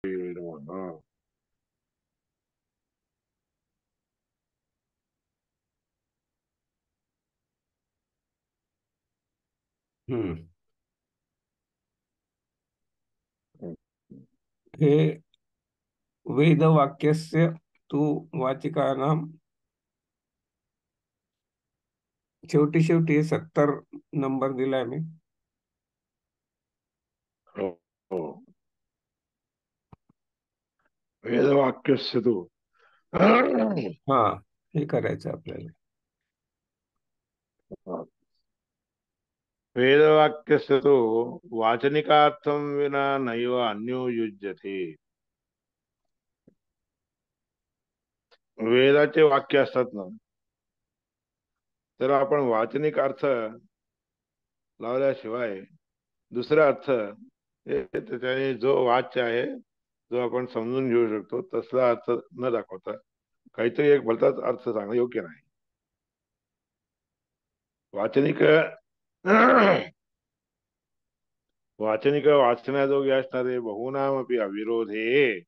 नमः. हम्म. हे वेदवाक्यस्य तू वाचिकानां शेवटी शेवटी 70 नंबर दिलाय मी. हो हो. वेदवाक्यस्य तु हा, हे करायचं आपल्याला. वेदवाक्यस्य तु वाचनिकार्थं विना नैव अन्यो युज्यते. वेदाचे वाक्य असतात ना, तर आपण वाचनिक अर्थ लावल्याशिवाय दुसरा अर्थ त्याच्याने जो वाच्य आहे, जो आपण समजून घेऊ शकतो तसला अर्थ न दाखवता काहीतरी एक भलताच अर्थ सांगणं योग्य नाही. वाचनिक वाचनिक वाचण्याजोगे असणारे बहुनामपि अविरोधे.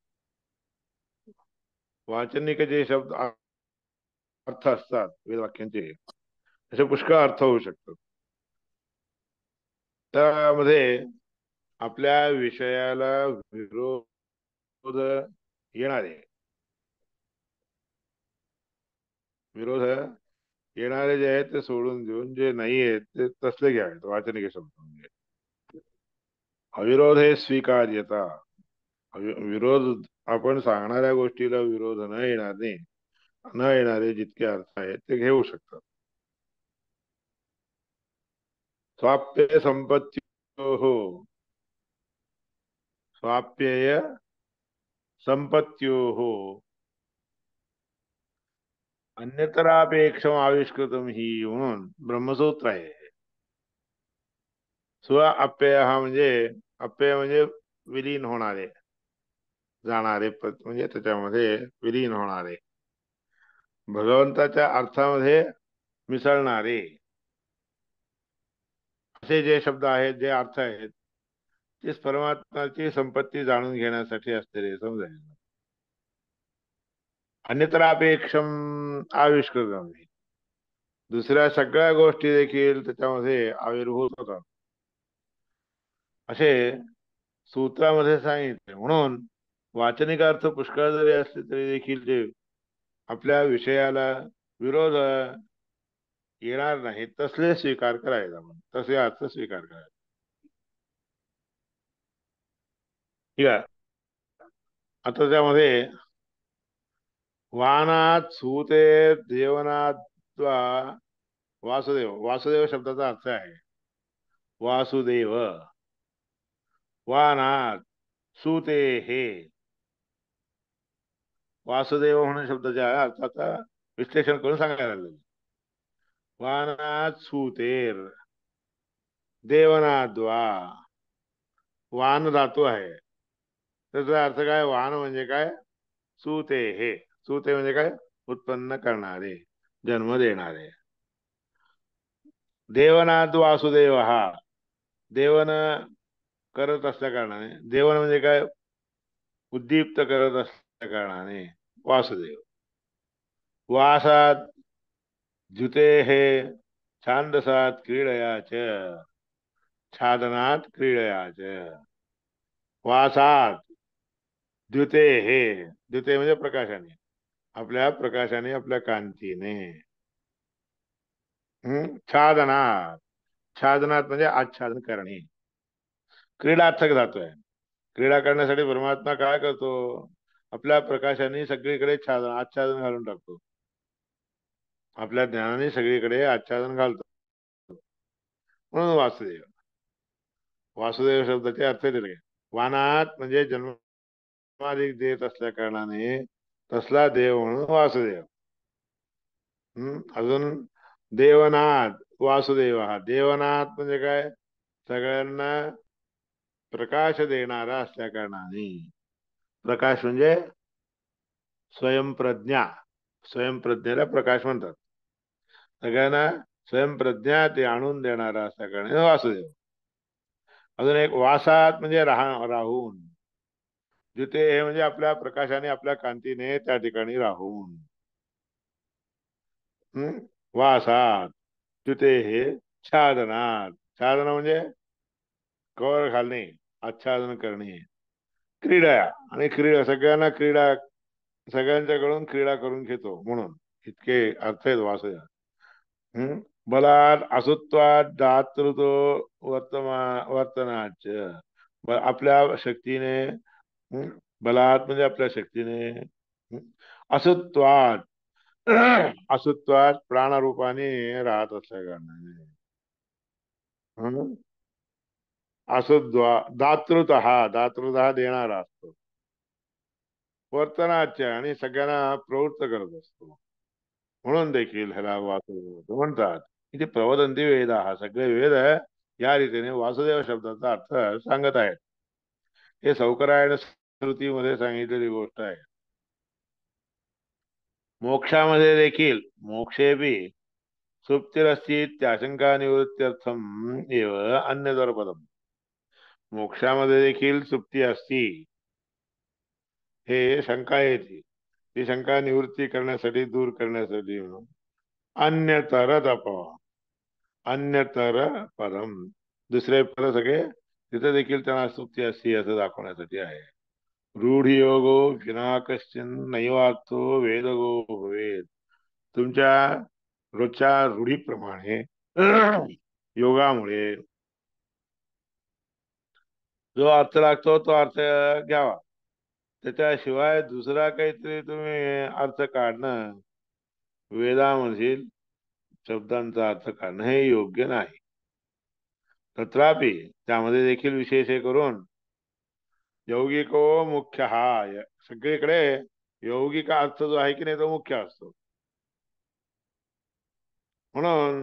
वाचनिक जे शब्द अर्थ असतात वेदवाक्यांचे, असे पुष्कळ अर्थ होऊ शकतात. त्यामध्ये आपल्या विषयाला विरोध येणारे विरोध येणारे जे आहेत ते सोडून देऊन जे नाही आहेत ते तसले घ्यावेत वाचनिक शब्द. म्हणजे अविरोध हे स्वीकार्यता. विरोध, आपण सांगणाऱ्या गोष्टीला विरोध न येणारे जितके अर्थ आहेत ते घेऊ शकतात. स्वाप्य संपत्त्योः स्वाप्यय संपत्त्योः अन्यतरापेक्षम आविष्कृतम ही म्हणून ब्रह्मसूत्र आहे. स्व अप्यय हा म्हणजे, अप्यय म्हणजे विलीन होणारे, जाणारे, म्हणजे त्याच्यामध्ये विलीन होणारे, भगवंताच्या अर्थामध्ये मिसळणारे असे जे शब्द आहेत, जे अर्थ आहेत, ते परमात्माची संपत्ती जाणून घेण्यासाठी असलेले समजायचे. अन्यतरापेक्षम आविष्कृतम, दुसऱ्या सगळ्या गोष्टी देखील त्याच्यामध्ये आविर्भूत होतात असे सूत्रामध्ये सांगितले. म्हणून वाचनिक अर्थ पुष्कळ जरी असले तरी देखील ते आपल्या विषयाला विरोध येणार नाही तसले स्वीकार करायचा, आपण तसे अर्थ स्वीकार करायचा. ठीक आहे. आता त्यामध्ये वानात सूते देवनात वासुदेव, वासुदेव शब्दाचा अर्थ आहे वासुदेव. वानात सूते हे वासुदेव म्हणून शब्दाच्या अर्थाचा विश्लेषण करून सांगायला लागले. वानात सूतेर देवनाद्वा, वान धातू आहे, त्याचा अर्थ काय? वान म्हणजे काय? सूते हे, सूते म्हणजे काय? उत्पन्न करणारे, जन्म देणारे. देवनाथ वासुदेव हा, देवन करत असल्या कारणाने, देवन म्हणजे काय? उद्दीप्त करत असल्या कारणाने वासुदेव. वासात जुते हे छांदसात क्रीडयाच, छादनात क्रीडयाच. वासात द्युते हे, द्युते म्हणजे प्रकाशाने, आपल्या प्रकाशाने, आपल्या कांतीने. छादनात, छादनात म्हणजे आच्छादन करणे, क्रीडार्थक धातू आहे. क्रीडा करण्यासाठी परमात्मा काय करतो? आपल्या प्रकाशाने सगळीकडे आच्छादन घालून टाकतो, आपल्या ज्ञानाने सगळीकडे आच्छादन घालतो. म्हणून वासुदेव, वासुदेव शब्दाचे अर्थ दिले. वानात म्हणजे जन्माधिक देत असल्या कारणाने तसला देव म्हणून वासुदेव. अजून देवनाथ वासुदेव हा, देवनाथ म्हणजे काय? सगळ्यांना प्रकाश देणारा असल्या कारणाने, प्रकाश म्हणजे स्वयंप्रज्ञा, स्वयंप्रज्ञेला प्रकाश म्हणतात. सगळ्यांना स्वयंप्रज्ञा ते आणून देणारा असल्या कारणाने वासुदेव. अजून एक वासात म्हणजे राहून, जिथे हे म्हणजे आपल्या प्रकाशाने आपल्या कांतीने त्या ठिकाणी राहून हम्म वासात तिथे हे छादनात छादन म्हणजे कवर घालणे आच्छादन करणे क्रीडा आणि क्रीडा सगळ्यांना क्रीडा सगळ्यांच्याकडून क्रीडा करून घेतो म्हणून इतके अर्थ आहेत वासुदेव हम्म बलात् असुत्वात् दातृतो वर्तनाच आपल्या शक्तीने बलात् म्हणजे आपल्या शक्तीने असुत्वात असुत्वात प्राणरूपाने राहत असल्या कारणाने हम्म असुद्वा दातृतः देणारा असतो वर्तनाच्या आणि सगळ्यांना प्रवृत्त करत असतो म्हणून देखील ह्याला वासुदेव म्हणतात की ते प्रवदंती वेद हा सगळे वेद या रीतीने वासुदेव शब्दाचा अर्थ सांगत आहेत हे सौकरायण स्मृतीमध्ये सांगितलेली गोष्ट आहे मोक्षामध्ये देखील मोक्षेपी सुप्तिरस्ती त्याशंका निवृत्त्यर्थम एव अन्यतर पदम मोक्षामध्ये देखील सुप्ती असती हे शंका येते ती शंका निवृत्ती करण्यासाठी दूर करण्यासाठी अन्यतर तप अन्यतर पदम दुसरे पद सगळे तिथे देखील त्यांना सुप्ती असती असं दाखवण्यासाठी आहे रूढ योगो विना कश्चिन नैवार्थो वेदगो भवेत तुमच्या रोजच्या रूढीप्रमाणे योगामुळे जो अर्थ लागतो तो अर्थ घ्यावा त्याच्याशिवाय दुसरा काहीतरी तुम्ही अर्थ काढणं वेदामधील शब्दांचा अर्थ काढणं हे योग्य नाही तथापि त्यामध्ये देखील विशेष हे करून यौगिको मुख्य हा सगळीकडे यौगिक अर्थ जो आहे की नाही तो मुख्य असतो म्हणून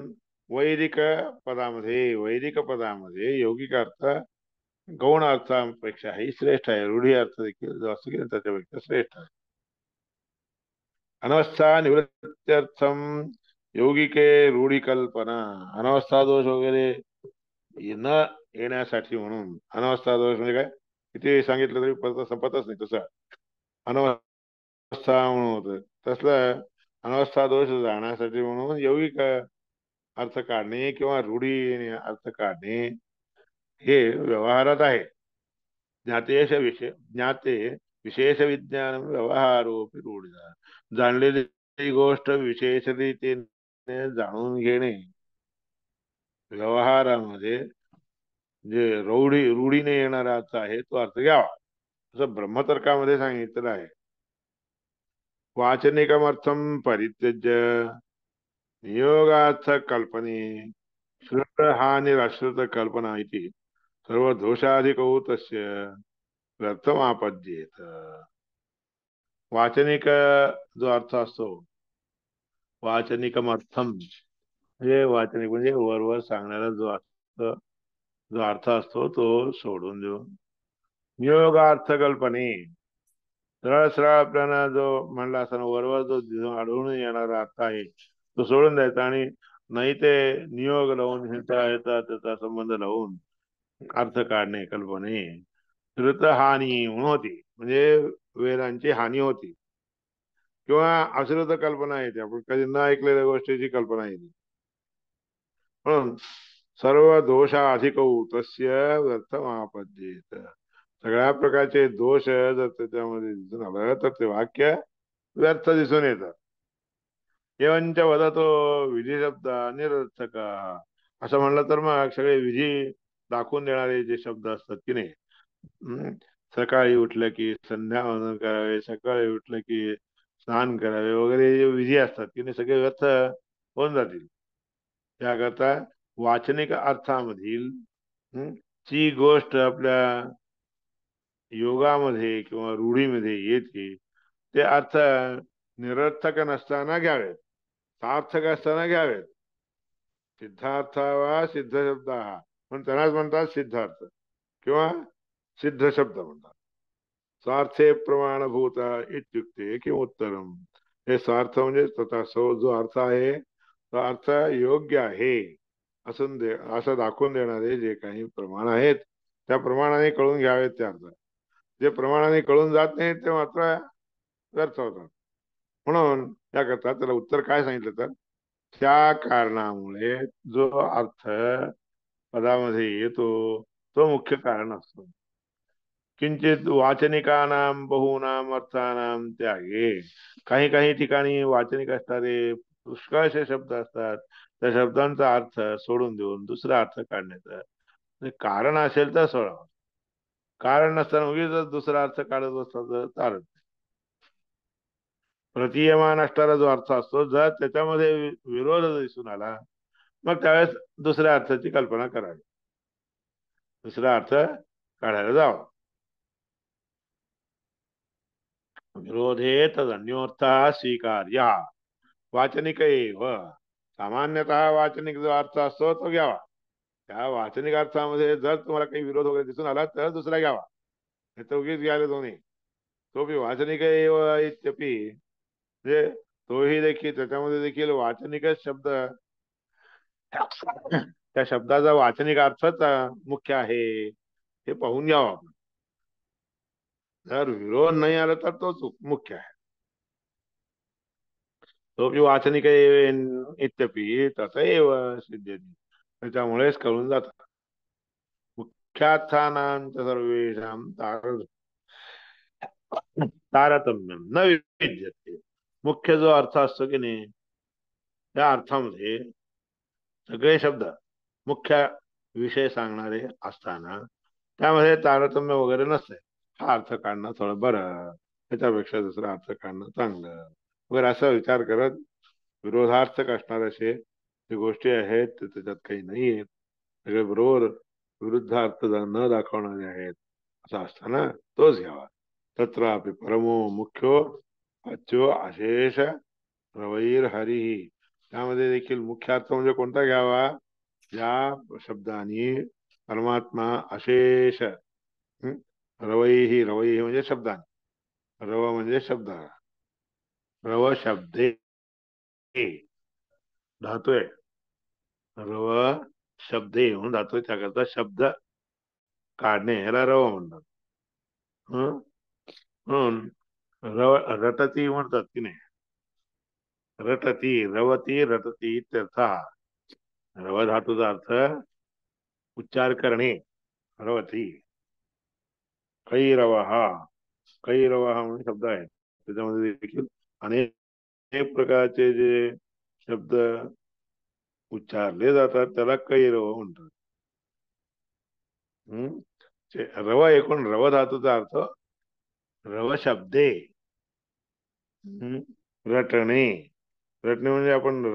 वैदिक पदामध्ये यौगिक अर्थ गौण अर्थांपेक्षाही श्रेष्ठ आहे रूढी अर्थ देखील जो असतो की त्याच्यापेक्षा श्रेष्ठ आहे अनवस्था निवृत्त्यर्थम यौगिके रूढी कल्पना अनवस्था दोष वगैरे न येण्यासाठी म्हणून अनवस्था दोष म्हणजे काय किती सांगितलं तरी परत संपतच नाही तसं अनवस्था म्हणून होत तसलं अनवस्था दोष जाण्यासाठी म्हणून यौगिक अर्थ काढणे किंवा रूढी अर्थ काढणे हे व्यवहारात आहे ज्ञाते विशेष विज्ञान व्यवहारोपी रूढ जाणलेली गोष्ट विशेष रीतीने जाणून घेणे व्यवहारामध्ये जे रूढीने येणारा अर्थ आहे तो अर्थ घ्यावा असं ब्रह्मतर्कामध्ये सांगितलेलं आहे वाचनिकमर्थम परित्यज्य नियोगार्थ कल्पने श्रुत हानिरश्रुत कल्पना इति सर्व दोषाधिकौ तस्य व्यर्थमापद्येत वाचनिक जो अर्थ असतो वाचनिकमर्थम हे वाचनिक म्हणजे वरवर सांगणारा जो अर्थ असतो तो सोडून देऊन नियोगार्थ कल्पने सरळ सरळ आपल्याला जो म्हणला असताना वरवर जो आढळून येणारा अर्थ आहे तो सोडून द्यायचा आणि नाही ते नियोग लावून ह्याचा त्याचा संबंध लावून अर्थ काढणे कल्पने श्रुत हानी म्हणून होती म्हणजे वेदांची हानी होती किंवा अश्रुत कल्पना येते आपण कधी न ऐकलेल्या गोष्टीची कल्पना येते म्हणून सर्व दोषा अधिक तस्य व्यर्थमापद्येत सगळ्या प्रकारचे दोष जर त्याच्यामध्ये दिसून आलं तर ते वाक्य व्यर्थ दिसून येतं एवंच वदतो विधी शब्द निरर्थक असं म्हणलं तर मग सगळे विधी दाखवून देणारे जे शब्द असतात की नाही सकाळी उठलं की संध्यावंदन करावे सकाळी उठलं की स्नान करावे वगैरे जे विधी असतात की नाही सगळे व्यर्थ होऊन जातील त्याकरता वाचनिक अर्थामधील जी गोष्ट आपल्या योगामध्ये किंवा रूढीमध्ये येते ते अर्थ निरर्थक नसताना घ्यावेत सार्थक असताना घ्यावेत सिद्धार्थ वा सिद्ध शब्द हा पण त्यांनाच म्हणतात सिद्धार्थ किंवा सिद्ध शब्द म्हणतात स्वार्थे प्रमाणभूत इत्युक्ते किंवा उत्तरम हे स्वार्थ म्हणजे स्वतः जो अर्थ आहे तो अर्थ योग्य आहे असं दाखवून देणारे जे काही प्रमाण आहेत त्या प्रमाणाने कळून घ्यावेत ते अर्थ जे प्रमाणाने कळून जात नाही ते मात्र व्यर्थ होतात. म्हणून त्याकरता त्याला उत्तर काय सांगितलं तर, त्या कारणामुळे जो अर्थ पदामध्ये येतो तो मुख्य कारण असतो. किंचित वाचनिकानाम बहूनाम अर्थानाम त्यागे, काही काही ठिकाणी वाचनिक असणारे पुष्कळसे शब्द असतात, त्या शब्दांचा अर्थ सोडून देऊन दुसरा अर्थ काढण्याचा कारण असेल तर सोडावं. कारण नसताना उगीच दुसरा अर्थ काढत बसला तर चालत नाही. प्रतीयमान असणारा जो अर्थ असतो, जर त्याच्यामध्ये विरोध दिसून आला, मग त्यावेळेस दुसऱ्या अर्थाची कल्पना करावी, दुसरा अर्थ काढायला जावा. विरोधे तदन्योर्थ स्वीकार्य वाचनिक एव, सामान्यतः वाचनिक जो अर्थ असतो तो घ्यावा. त्या वाचनिक अर्थामध्ये जर तुम्हाला काही विरोध वगैरे दिसून आला तर दुसरा घ्यावा, नाही तर उगीच घ्यायला दोन्ही. तो बी वाचनिक एव इत्यपि, म्हणजे तोही देखील त्याच्यामध्ये देखील वाचनिकच शब्द, त्या शब्दाचा वाचनिक अर्थच मुख्य आहे हे पाहून घ्यावं आपण. जर विरोध नाही आला तर तोच मुख्य आहे. तो बी वाचनिक इत्यपि तथैव सिद्ध्यति, त्याच्यामुळेच कळून जात. मुख्यार्थानां सर्वेषां तारतम्यम न विद्यते, मुख्य जो अर्थ असतो की नाही त्या अर्थामध्ये सगळे शब्द मुख्य विषय सांगणारे असताना त्यामध्ये तारतम्य वगैरे नसते. हा अर्थ काढणं थोडं बरं, त्याच्यापेक्षा दुसरा अर्थ काढणं चांगलं वगैरे असा विचार करत विरोधार्थक असणार असे जे गोष्टी आहेत ते त्याच्यात काही नाही आहेत, सगळे बरोबर विरुद्ध अर्थ न दाखवणारे आहेत, असं असताना तोच घ्यावा. तत्रापि परमो मुख्यो अच्यो अशेष रवैर हरी, त्यामध्ये देखील मुख्य अर्थ म्हणजे कोणता घ्यावा, ज्या शब्दाने परमात्मा अशेष, रवैही, रवैही म्हणजे शब्दाने, रव म्हणजे शब्द, रव शब्दे धातू आहे, रव शब्दे म्हणून धातू आहे, त्याकरता शब्द काढणे ह्याला रव म्हणतात. म्हणून रव रटती म्हणतात की नाही, रटती रवती रटती इत्यर्थ. रव धातूचा अर्थ उच्चार करणे, रवती. कैरवहा, कैरवहा म्हणून शब्द आहे, त्याच्यामध्ये देखील अनेक प्रकारचे जे शब्द उच्चारले जातात त्याला कैरव म्हणतात. रव एकूण रव धातूचा अर्थ रव शब्दे, रटणे. रटणे म्हणजे आपण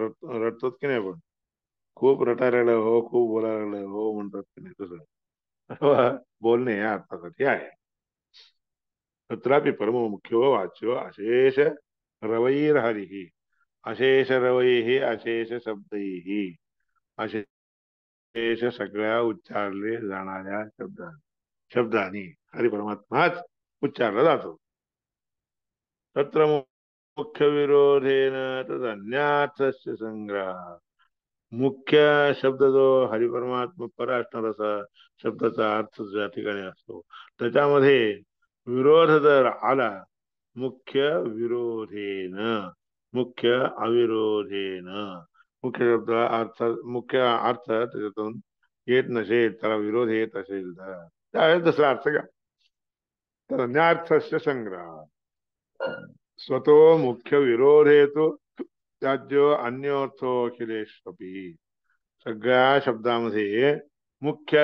रटतो की नाही, आपण खूप रटायला लागलं हो, खूप बोलायला लागलं हो म्हणतात की नाही, तसं बोलणे या अर्थासाठी आहे. तत्रापि परमो मुख्यो वाच्यो अशेष रवैर्हरिः, अशेष रवैः अशेष शब्दैः, अशेष सगळ्या उच्चारले जाणाऱ्या शब्दांनी हरिपरमात्माच उच्चारला जातो. तत्र मुख्य विरोधेन तदन्यार्थस्य संग्रह, मुख्य शब्द जो हरिपरमात्मा पर असणार असा शब्दाचा अर्थ ज्या ठिकाणी असतो त्याच्यामध्ये विरोध जर आला, मुख्य विरोधेन, मुख्य अविरोधेन, मुख्य शब्द अर्थ मुख्य अर्थ त्याच्यातून येत नसेल, त्याला विरोध येत असेल तर त्यावेळेस दुसरा अर्थ घ्या. तर अन्यार्थस्य संग्रह, स्वतो मुख्य विरोध हेतु त्याज्य अन्योर्थो अखिलेशपी, सगळ्या शब्दामध्ये मुख्य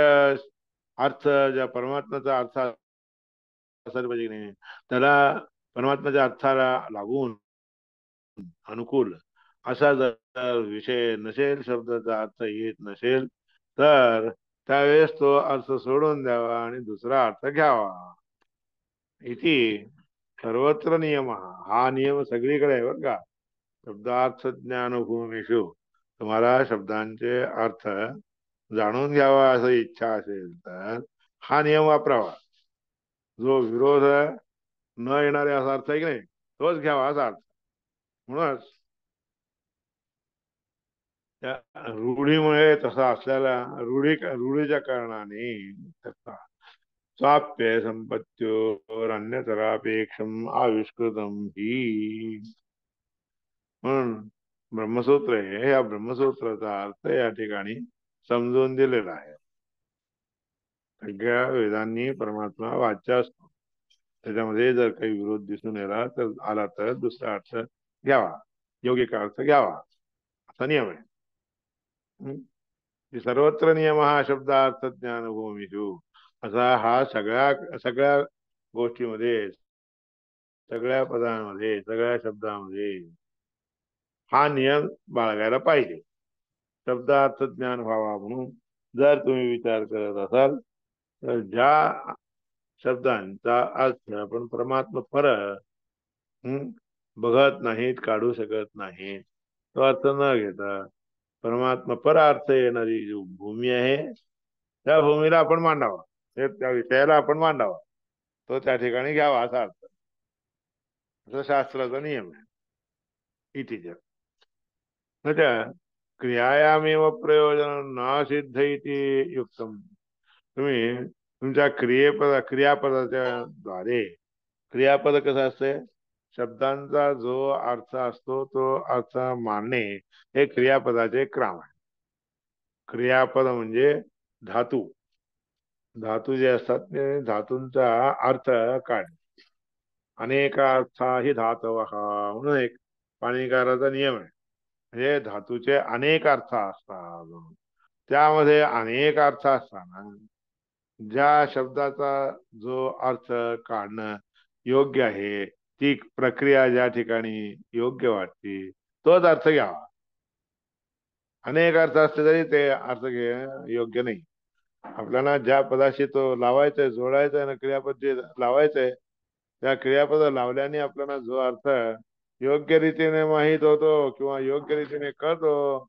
अर्थ ज्या परमात्म्याचा अर्थ असायला पाहिजे नाही, त्याला परमात्म्याच्या अर्थाला लागून अनुकूल असा जर विषय नसेल, शब्दाचा अर्थ येत नसेल तर त्यावेळेस तो अर्थ सोडून द्यावा आणि दुसरा अर्थ घ्यावा. इथे सर्वत्र नियम, हा नियम सगळीकडे आहे बरं का. शब्दार्थ ज्ञानभूमीषु, तुम्हाला शब्दांचे अर्थ जाणून घ्यावा असं इच्छा असेल तर हा नियम वापरावा. जो विरोध न येणारे असा अर्थ आहे की नाही तोच घ्यावा असा अर्थ. म्हणूनच त्या रूढीमुळे तसा असल्याला रूढीच्या कारणाने स्वाप्य संपत्त्योरन्यतरापेक्षम आविष्कृतम ही. म्हणून ब्रह्मसूत्र आहे, या ब्रह्मसूत्राचा अर्थ या ठिकाणी समजून दिलेला आहे. सगळ्या वेदांनी परमात्मा वाच्य असतो, त्याच्यामध्ये जर काही विरोध दिसून आला तर दुसरा अर्थ घ्यावा, योगिक अर्थ घ्यावा, असा नियम आहे. सर्वत्र नियम हा शब्दार्थ ज्ञानभूमीषु, असा हा सगळ्या सगळ्या गोष्टीमध्ये, सगळ्या पदांमध्ये, सगळ्या शब्दांमध्ये हा नियम बाळगायला पाहिजे. शब्दार्थ ज्ञान व्हावा म्हणून जर तुम्ही विचार करत असाल तर ज्या शब्दांचा अर्थ आपण परमात्मा पर बघत नाहीत, काढू शकत नाही, तो अर्थ न घेता परमात्मा पर अर्थ येणारी जी भूमी आहे त्या भूमीला आपण मांडावा, त्या विषयाला आपण मांडावा, तो त्या ठिकाणी घ्यावा, असा अर्थ, असा शास्त्राचा नियम आहे. इथे म्हणजे क्रियायामेव प्रयोजन न सिद्ध इति युक्तम. तुम्ही तुमच्या क्रियापदाच्या द्वारे, क्रियापद कसं असते, शब्दांचा जो अर्थ असतो तो अर्थ मानणे हे क्रियापदाचे क्रम आहे. क्रियापद म्हणजे धातू, धातू जे असतात ते धातूंचा अर्थ काढणे. अनेक अर्था ही धातव म्हणून एक पाणिनिकाराचा नियम आहे. म्हणजे धातूचे अनेक अर्थ असतात, त्यामध्ये अनेक अर्थ असताना ज्या शब्दाचा जो अर्थ काढणं योग्य आहे, ती प्रक्रिया ज्या ठिकाणी योग्य वाटते तोच अर्थ घ्यावा. अनेक अर्थ असले तरी ते अर्थ योग्य नाही. आपल्याला ज्या पदाशी तो लावायचा आहे, जोडायचा आहे ना, क्रियापद जे लावायचंय त्या क्रियापद लावल्याने आपल्याला जो अर्थ योग्य रीतीने माहित होतो किंवा योग्य रीतीने कळतो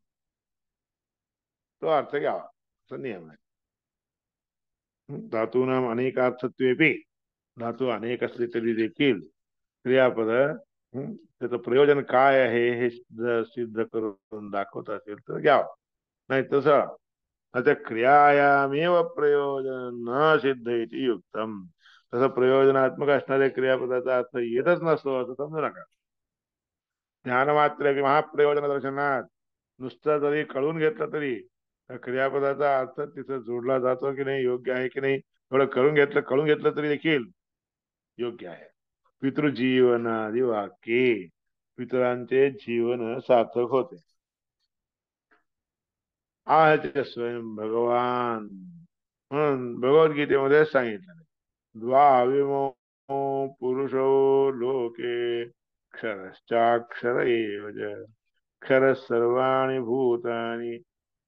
तो अर्थ घ्यावा, असा नियम आहे. धातूनाम अनेक अर्थत्वेपी, धातू अनेक असले तरी देखील क्रियापद त्याचं प्रयोजन काय आहे हे जर सिद्ध करून दाखवत असेल तर घ्यावं, नाही तसं आता क्रियायामेव प्रयोजन न सिद्ध इति युक्तम, तसं प्रयोजनात्मक असणाऱ्या क्रियापदाचा अर्थ येतच नसतो असं समजू नका. ज्ञानमात्र महाप्रयोजन दर्शनात नुसतं जरी कळून घेतलं तरी त्या क्रियापदाचा अर्थ तिथं जोडला जातो की नाही, योग्य आहे की नाही, थोडं कळून घेतलं तरी देखील योग्य आहे. पितृजीवनादि वाक्ये, पितरांचे जीवन सार्थक होते. आहते स्वयं भगवान, म्हणून भगवद्गीतेमध्ये सांगितलं, द्वाविमो पुरुषो लोके क्षरश्चाक्षर एव च, क्षर सर्वाणि भूतानि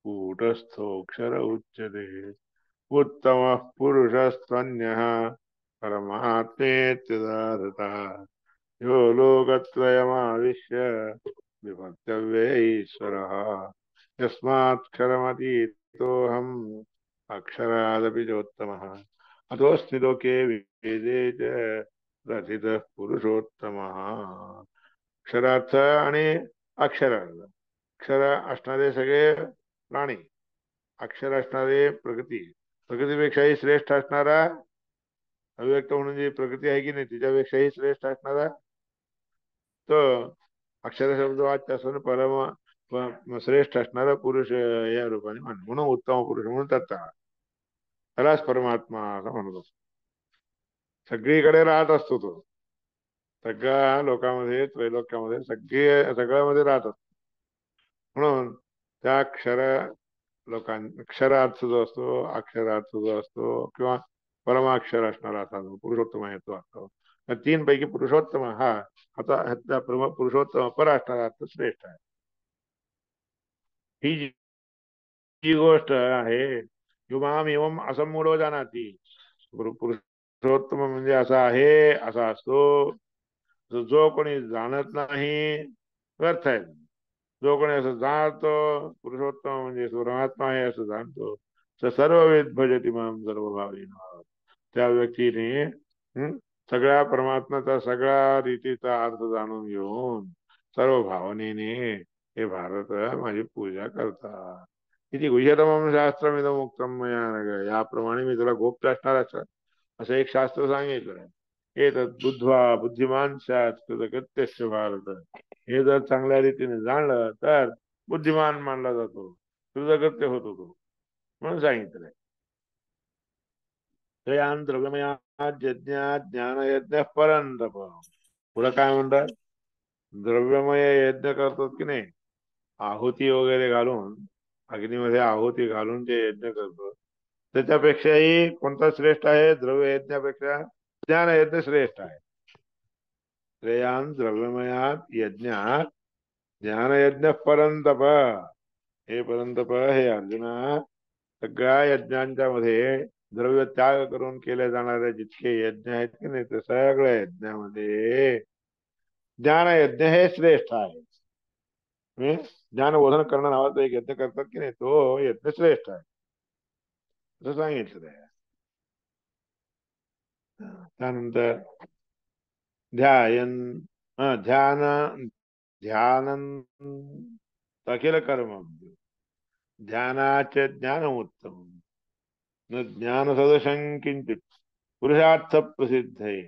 कूटस्थोऽक्षर उच्यते, उत्तमः पुरुषस्त्वन्यः परमात्मेत्युदाहृतः, यो लोकत्रयमाविश्य विभक्तव्य ईश्वरः, यस्मात्क्षरमतीतोऽहम् अक्षरादपि चोत्तमः, अतोऽस्मि लोके वेदे च प्रथितः पुरुषोत्तमः. अक्षरार्थ आणि अक्षरार्थ, अक्षर असणारे सगळे प्राणी, अक्षर असणारे प्रकृती, प्रकृतीपेक्षाही श्रेष्ठ असणारा अव्यक्त म्हणून जी प्रकृती आहे की नाही तिच्यापेक्षाही श्रेष्ठ असणारा तो अक्षर शब्द वाच्य असून श्रेष्ठ असणारा पुरुष या रूपाने म्हणून उत्तम पुरुष म्हणून त्यालाच परमात्मा असं म्हणत असतो. सगळीकडे राहत असतो तो, सगळ्या लोकांमध्ये, त्रैलोक्यामध्ये सगळ्यामध्ये राहत असतो. म्हणून त्या अक्षरार्थ जो असतो, अक्षरार्थ जो असतो किंवा परमाक्षर असणारा असा जो पुरुषोत्तम आहे तो असतो. त्या तीन पैकी पुरुषोत्तम हा आता पुरुषोत्तम पर असणारा अर्थ श्रेष्ठ आहे. ही जी गोष्ट आहे युमाम एवम असं मूळ जाणाती, पुरुषोत्तम म्हणजे असा आहे, असा असतो, जो कोणी जाणत नाही व्यर्थ आहे. जो कोणी असं जाणतो पुरुषोत्तम म्हणजे परमात्मा आहे असं जाणतो तर सर्ववेद भजती माम सर्व भावीन, त्या व्यक्तीने सगळ्या परमात्म्याचा सगळ्या रीतीचा अर्थ जाणून घेऊन सर्व भावनेने हे भारत माझी पूजा करतात. किती गुह्यतमं शास्त्रमिदं मुक्तं मया नघ, याप्रमाणे मी तुला गोप्य असणार असं एक शास्त्र सांगितलं. हे तर बुद्ध्वा बुद्धिमान स्यात् कृतकृत्यस्य भारत. हे जर चांगल्या रीतीने जाणलं तर बुद्धिमान मानला जातो, कृतकृत्य होतो तो, म्हणून सांगितलंय. त्रयान द्रव्यमयात यज्ञात ज्ञानयज्ञ परंतप. पुढं काय म्हणतात? द्रव्यमय यज्ञ करतात की नाही, आहुती वगैरे घालून, अग्नीमध्ये आहुती घालून जे यज्ञ करतो, त्याच्यापेक्षाही कोणता श्रेष्ठ आहे? द्रव्य यज्ञापेक्षा ज्ञान यज्ञ श्रेष्ठ आहे. श्रेयान द्रव्यमयात यज्ञात ज्ञान यज्ञ परंतप. हे परंतप, हे अर्जुना, सगळ्या यज्ञांच्या मध्ये द्रव्य त्याग करून केले जाणारे जितके यज्ञ आहेत की नाही, ते सगळ्या यज्ञामध्ये ज्ञान यज्ञ हे श्रेष्ठ आहे. ज्ञानबोधन करणं नावाचा एक यज्ञ करतात की नाही, तो यज्ञ श्रेष्ठ आहे असं सांगितलं आहे. त्यानंतर ध्यान ध्यान ध्यान अखिल कर्म ध्यानाचे ज्ञान उत्तम न ज्ञान सदृशं किंचित पुरुषार्थ प्रसिद्ध आहे.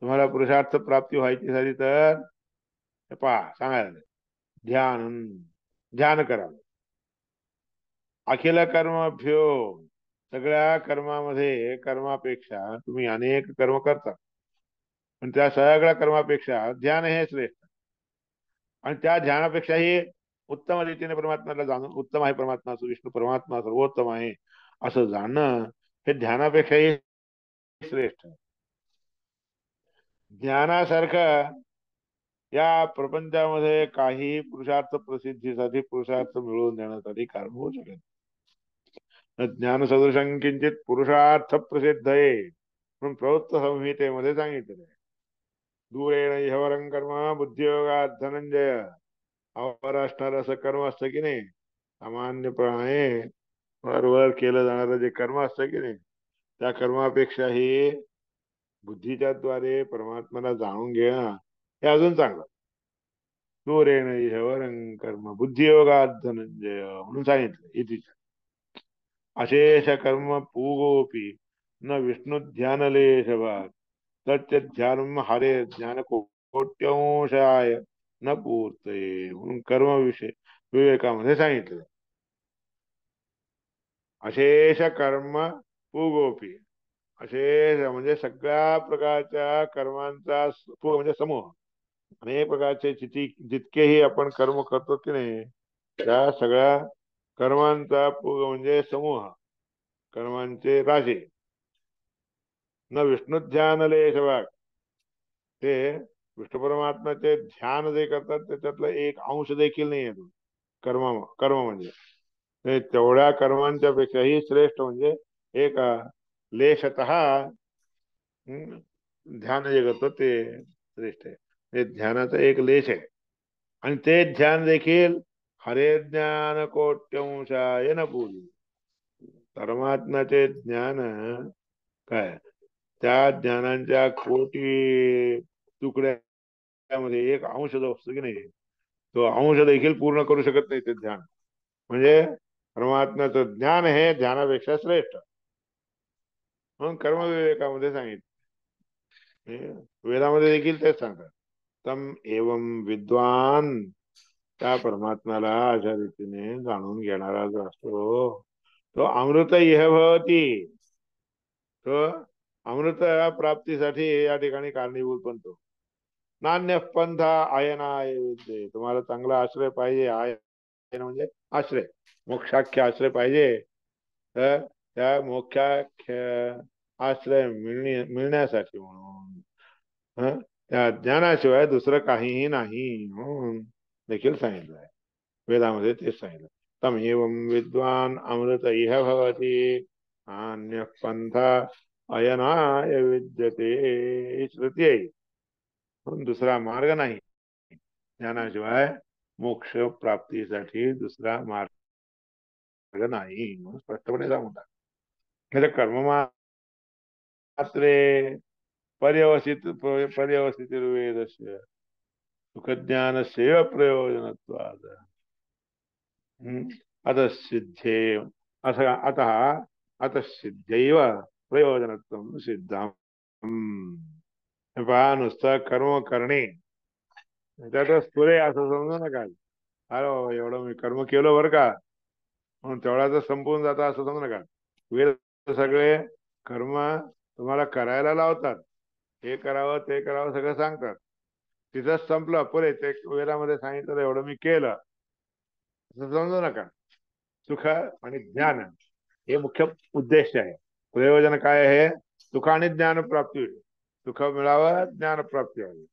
तुम्हाला पुरुषार्थ प्राप्ती व्हायची झाली तर पहा सांगायला, ध्यान ध्यान करा. अखिल कर्मभ्यो, सगळ्या कर्मामध्ये कर्मापेक्षा तुम्ही अनेक कर्म करता, पण त्या सगळ्या कर्मापेक्षा ध्यान हे श्रेष्ठ. आणि त्या ध्यानापेक्षाही उत्तम रीतीने परमात्म्याला जाणून, उत्तम आहे परमात्मा, विष्णू परमात्मा सर्वोत्तम आहे असं जाणणं, हे ध्यानापेक्षाही श्रेष्ठ. ज्ञानासारखं या प्रपंचामध्ये काही पुरुषार्थ प्रसिद्धीसाठी, पुरुषार्थ मिळवून देण्यासाठी कारण होऊ शकत. ज्ञान सदृशं किंचित पुरुषार्थ प्रसिद्ध आहे म्हणून प्रवृत्त संहितेमध्ये सांगितले. दूरेण इहवरं कर्म बुद्धियोगात धनंजय. अवर असणार असं कर्म असतं की नाही, सामान्यपणे वरवर केलं जाणारं जे कर्म असतं की नाही, त्या कर्मापेक्षाही बुद्धीच्या द्वारे परमात्म्याला जाणून घेणं हे अजून चांगलं. दूरेण इहवरं कर्म बुद्धियोगात धनंजय म्हणून सांगितलं इथे. अशेष कर्म पूगोपी न विष्णु ध्यानलेश भाग तच्च ध्यान हरे ज्ञान कोट्यंशाय न पूर्तये म्हणून कर्म विषय विवेकामध्ये सांगितलं. अशेष कर्म पूगोपी, अशेष म्हणजे सगळ्या प्रकारच्या कर्मांचा म्हणजे समूह. अनेक प्रकारचे जितकेही आपण कर्म करतो की नाही, त्या सगळ्या कर्मांचा पूग म्हणजे समूह, कर्मांचे राशे. न विष्णू ध्यान लेश भाग, ते विष्णू परमात्म्याचे ध्यान जे करतात त्याच्यातला एक अंश देखील नाही येतो. कर्म कर्म म्हणजे तेवढ्या कर्मांच्या पेक्षाही श्रेष्ठ म्हणजे एक लेशत ध्यान जे करतो ते श्रेष्ठ आहे. ते ध्यानाचा एक लेश आहे. आणि ते ध्यान देखील हरे ज्ञान कोट्यंशाय न पूर्वी. परमात्म्याचे ज्ञान काय, त्या ज्ञानांच्या कोटी तुकड्यामध्ये एक अंश जो असतो की नाही, तो अंश देखील पूर्ण करू शकत नाही ते ध्यान. म्हणजे परमात्म्याचं ज्ञान हे ध्यानापेक्षा श्रेष्ठ म्हणून कर्मविवेकामध्ये सांगितलं. वेदामध्ये देखील तेच सांगतात. तम एवं विद्वान, त्या परमात्म्याला अशा रीतीने जाणून घेणारा जो असतो तो अमृत इह भवती, तो अमृत प्राप्तीसाठी या ठिकाणी कारणीभूत बनतो. नान्य पंथा आयनाय विद्ये, तुम्हाला चांगला आश्रय पाहिजे, आयन म्हणजे आश्रय, मोक्षाख्य आश्रय पाहिजे, तर त्या मोक्षाख्य आश्रय मिळण्यासाठी म्हणून त्या ज्ञानाशिवाय दुसरं काहीही नाही म्हणून देखील सांगितलं आहे. वेदामध्ये तेच सांगितलं. तम एवं विद्वान अमृत इह भवती अन्य पंथा अयनाय विद्यते, श्रुती आहे म्हणून दुसरा मार्ग नाही. ज्ञानाशिवाय मोक्ष प्राप्तीसाठी दुसरा मार्ग नाही म्हणून स्पष्टपणे सांगतात. म्हणजे कर्म मात्रे पर्यवसित वेदस्य सुखज्ञान सेव प्रयोजनत्वाद अतः सिद्धे अतः अतः सिद्धैव प्रयोजनत्वम सिद्धम. हे पहा, नुसतं कर्म करणे त्यातच पुरे असं समजू नका. अरे बाबा, एवढं मी कर्म केलं बरं का, म्हणून तेवढ्याच संपून जातं असं समजू नका. वेद सगळे कर्म तुम्हाला करायला लावतात. हे करावं ते करावं सगळं सांगतात. तिथंच संपलं, पुरे ते वेदामध्ये सांगितलं एवढं मी केलं असं समजू नका. सुख आणि ज्ञान हे मुख्य उद्देश आहे. प्रयोजन काय आहे? सुख आणि ज्ञान प्राप्ती. सुख मिळावं, ज्ञान प्राप्ती व्हावी.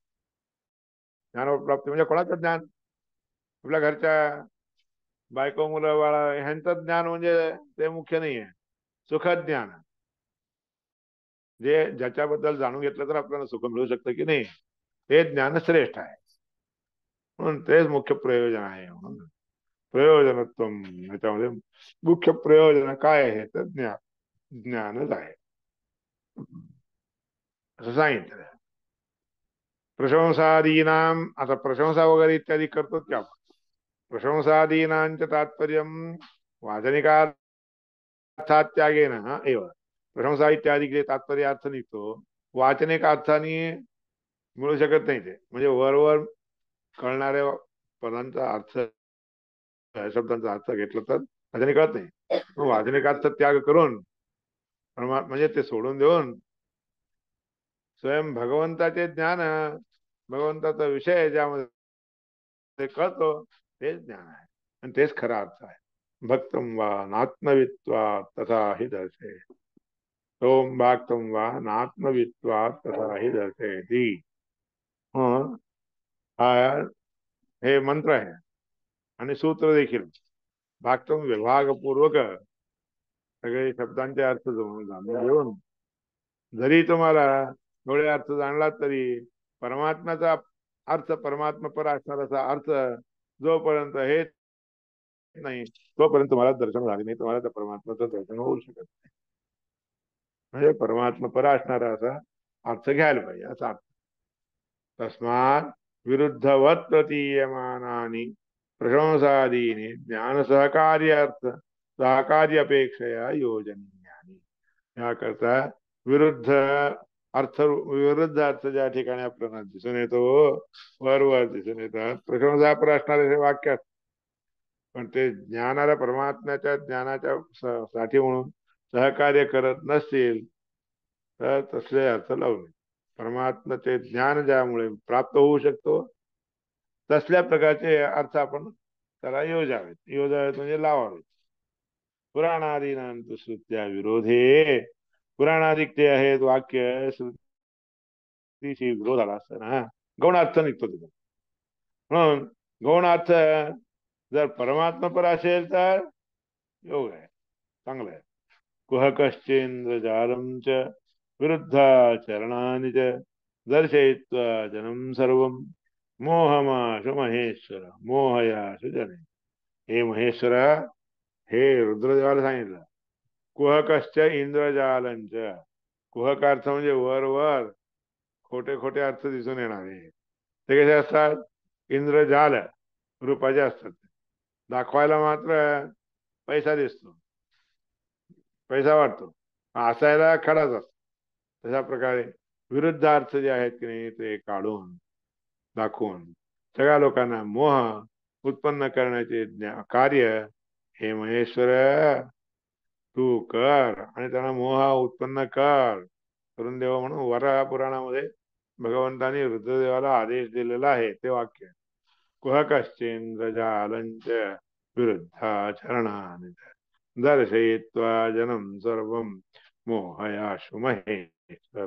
ज्ञान प्राप्ती म्हणजे कोणाचं ज्ञान? आपल्या घरच्या बायको मुलं बाळा ह्यांचं ज्ञान म्हणजे ते मुख्य नाही आहे. सुखद ज्ञान, जे ज्याच्याबद्दल जाणून घेतलं तर आपल्याला सुख मिळू शकतं की नाही, ते ज्ञान श्रेष्ठ आहे. म्हणून तेच मुख्य प्रयोजन आहे. म्हणून प्रयोजनत्व याच्यामध्ये मुख्य प्रयोजन काय आहे तर ज्ञानच आहे असं सांगितलं. प्रशंसादीनाम, आता प्रशंसा वगैरे इत्यादी करतो की आपण. प्रशंसादीनांच तात्पर्य वाचनिकार्थात्यागेन एव. प्रशंसा इत्यादी तात्पर्य अर्थ निघतो, वाचनिक अर्थाने मिळू शकत नाही. ते म्हणजे वरवर कळणाऱ्या पदांचा अर्थ, शब्दांचा अर्थ घेतला तर वाचने कळत नाही. वाचनिकार्थ त्याग करून म्हणजे ते सोडून देऊन स्वयं भगवंताचे ज्ञान, भगवंताचा विषय ज्यामध्ये कळतो तेच ज्ञान आहे आणि तेच खरा अर्थ आहे. भक्तम वा नात्मवित्वा तथा हि दर्शे. ओम भक्तम वा नात्मवित्वा तथा हि दर्शयती. हा हे मंत्र आहे आणि सूत्र देखील. भागतम विभागपूर्वक सगळे शब्दांचे अर्थ जाणून घेऊन, जरी तुम्हाला थोडे अर्थ जाणला तरी परमात्म्याचा अर्थ, परमात्मा पर असणाराचा अर्थ जोपर्यंत हे नाही तोपर्यंत तुम्हाला दर्शन झाले नाही, तुम्हाला त्या परमात्म्याचं दर्शन होऊ शकत नाही. म्हणजे परमात्मा पर असणारा असा अर्थ घ्यायला पाहिजे असा अर्थ. तस्मात विरुद्धवत प्रतीयमानानि प्रशंसादीनि ज्ञान सहकार्यार्थ सहकार्यपेक्षया योजनीयानि. याकरता विरुद्ध विरुद्ध अर्थ ज्या ठिकाणी आपल्याला दिसून येतो, वर दिसून येतात प्रशंसापर असणारे हे वाक्य, पण ते ज्ञानाला, परमात्म्याच्या ज्ञानाच्या साठी म्हणून सहकार्य करत नसतील तर तसले अर्थ लावले. परमात्म्याचे ज्ञान ज्यामुळे प्राप्त होऊ शकतो तसल्या प्रकारचे अर्थ आपण त्याला योजावेत म्हणजे लावावेत. पुराणादीनांत श्रुत्या विरोधे. पुराणाधिक ते आहेत वाक्य श्रुतीशी विरोधाला असताना गौण अर्थ निघतो तिथं. म्हणून गौण अर्थ जर परमात्मा पर असेल तर योग आहे, चांगलं आहे. कुहकश्चेंद्र जालम च विरुद्धाचरणानि च दर्शयित्वा जनम सर्वम मोहमाशु महेश्वर मोहयाशु जने. हे महेश्वरा, हे रुद्रदेवाला सांगितलं. कुहकश्च इंद्रजालंच. कुहक अर्थ म्हणजे वर वर खोटे खोटे अर्थ दिसून येणारे. ते कसे असतात? इंद्रजाल रूपाचे असतात. दाखवायला मात्र पैसा दिसतो, पैसा वाटतो, असायला खडाच असतो. तशा प्रकारे विरुद्ध अर्थ जे आहेत की नाही ते काढून दाखवून सगळ्या लोकांना मोह उत्पन्न करण्याचे कार्य हे महेश्वर तू कर आणि त्यांना मोह उत्पन्न करून देवा म्हणून वराह पुराणामध्ये भगवंतानी रुद्रदेवाला आदेश दिलेला आहे. ते वाक्य कुहकश्चेंद्रजालंच विरुद्धाचरणानि दर्शयित्वा जनम सर्वम मोहयाशु महेश्वर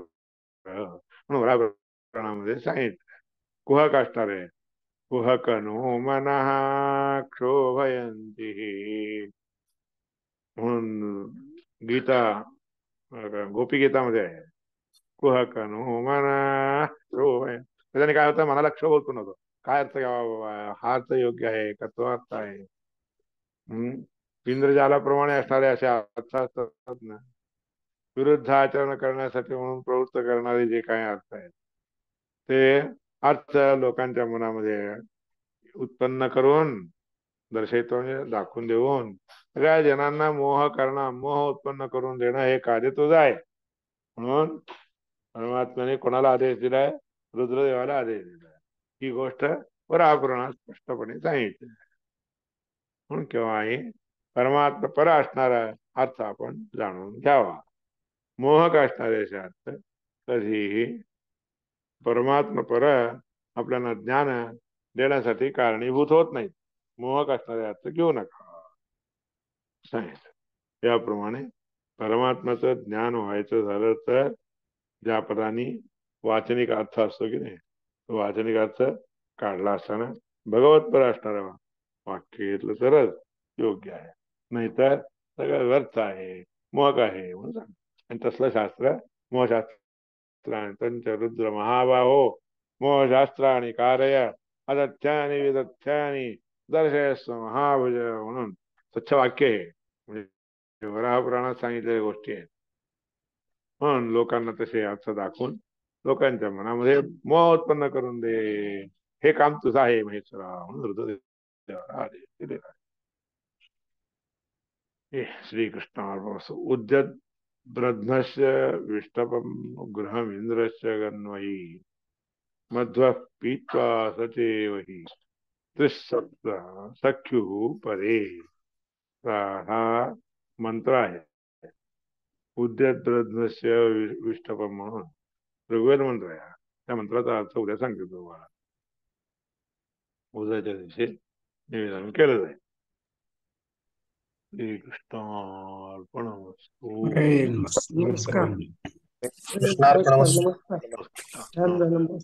म्हणून वराह पुराणामध्ये सांगितलं. कुहक असणारे कुहकनो मनः क्षोभयंती म्हणून गीता गोपी गीतामध्ये आहे. कुहकनो मनः क्षोभयंती. त्याच्याने काय होतं? मनाला क्षोभ होतो नव्हतो. काय अर्थ घ्यावा बाबा, हा अर्थ योग्य आहे का तो अर्थ आहे? इंद्रजालाप्रमाणे असणारे असे अर्थ असतात ना, विरुद्ध आचरण करण्यासाठी म्हणून प्रवृत्त करणारे जे काही अर्थ आहेत ते अर्थ लोकांच्या मनामध्ये उत्पन्न करून दर्शवतो, म्हणजे दाखवून देऊन सगळ्या जनांना मोह उत्पन्न करून देणं हे कार्य तुझं आहे. म्हणून परमात्म्याने कोणाला आदेश दिलाय? रुद्रदेवाला आदेश दिलाय. ही गोष्ट परापुराणात स्पष्टपणे सांगितली. म्हणून केव्हाही परमात्मा पर असणारा अर्थ आपण जाणून घ्यावा. मोहक असणारे असे अर्थ कधीही परमात्मा पर आपल्याला ज्ञान देण्यासाठी कारणीभूत होत नाही. मोहक असणारे अर्थ घेऊ नका सांगितलं. याप्रमाणे परमात्म्याचं ज्ञान व्हायचं झालं तर ज्या पदाने वाचनिक अर्थ असतो की नाही, तो वाचनिक अर्थ काढला असताना भगवतपर असणारा वाक्य घेतलं तरच योग्य आहे. नाहीतर सगळं व्यर्थ आहे, मोहक आहे म्हणून सांग. आणि तसलं शास्त्र मोहशास्त्र रुद्र महाबाहो मोहशास्त्राणी कारय अदथ्यानी विदथ्यानी दर्शयस्व महाभुज म्हणून स्वच्छ वाक्य आहे. म्हणजे वराह पुराणात सांगितलेल्या गोष्टी आहेत. म्हणून लोकांना तसे अर्थ दाखवून लोकांच्या मनामध्ये मोह उत्पन्न करून दे, हे काम तुझं आहे महेश्वरा म्हणून रुद्रदेवाला आदेश दिलेला आहे. श्रीकृष्णार्पणमस्तु. उद्यत ब्रध्नस्य विष्टपम गृहमिंद्रस्य गन्वही मध्वः पीत्वा सचेवहि त्रिसप्त सख्यु परे. हा मंत्र आहे. उद्यत ब्रध्नस्य विष्टपम म्हणून ऋग्वेद मंत्र आहे. त्या मंत्राचा अर्थ उद्या सांगतो तुम्हाला. उद्याच्या दिवशी निवेदन केलं जाईल. श्रीकृष्णार्पणमस्तु. नमस्कार. कृष्णार्पणमस्तु. नमस्कार. छान झालं.